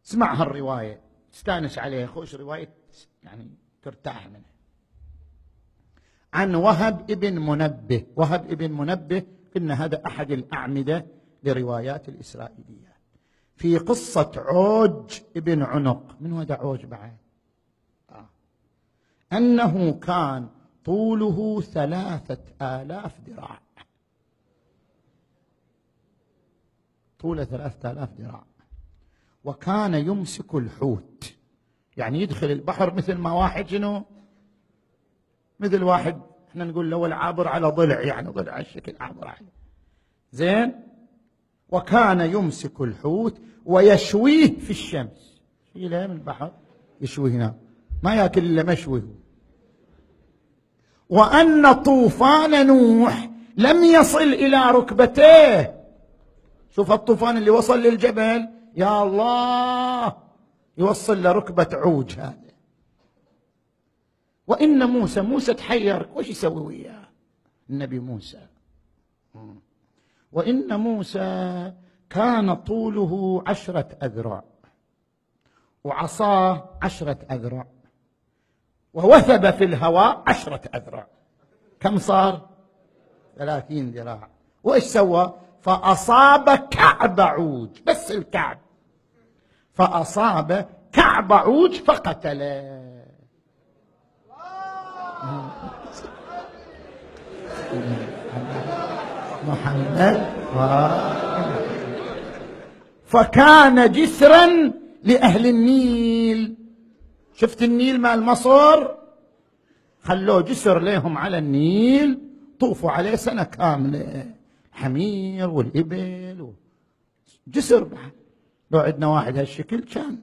اسمع هالرواية تستانس عليها، خوش رواية يعني ترتاح منها. عن وهب ابن منبه. وهب ابن منبه إن هذا أحد الأعمدة لروايات الإسرائيليات، في قصة عوج ابن عنق. من هذا عوج بعد؟ أنه كان طوله 3000 ذراع، طوله 3000 ذراع، وكان يمسك الحوت، يعني يدخل البحر مثل ما واحد شنو، مثل واحد احنا نقول له العابر على ضلع، يعني ضلع الشكل عابر عليه، زين. وكان يمسك الحوت ويشويه في الشمس، يشيله من البحر يشويه هنا، ما ياكل الا مشوي. وأن طوفان نوح لم يصل إلى ركبتيه. شوف الطوفان اللي وصل للجبل، يا الله، يوصل لركبة عوج هذا. وإن موسى تحير وش يسوي وياه النبي موسى. وإن موسى كان طوله 10 أذرع وعصاه 10 أذرع ووثب في الهواء 10 أذرع، كم صار؟ 30 ذراع. وإيش سوى؟ فأصاب كعب عوج، بس الكعب، فأصاب كعب عوج فقتله. محمد. فكان جسرا لأهل النيل. شفت النيل مال مصر؟ خلوه جسر لهم على النيل، طوفوا عليه سنة كاملة، الحمير والإبل جسر. لو عندنا واحد هالشكل كان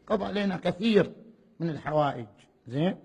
قضى علينا كثير من الحوائج، زين.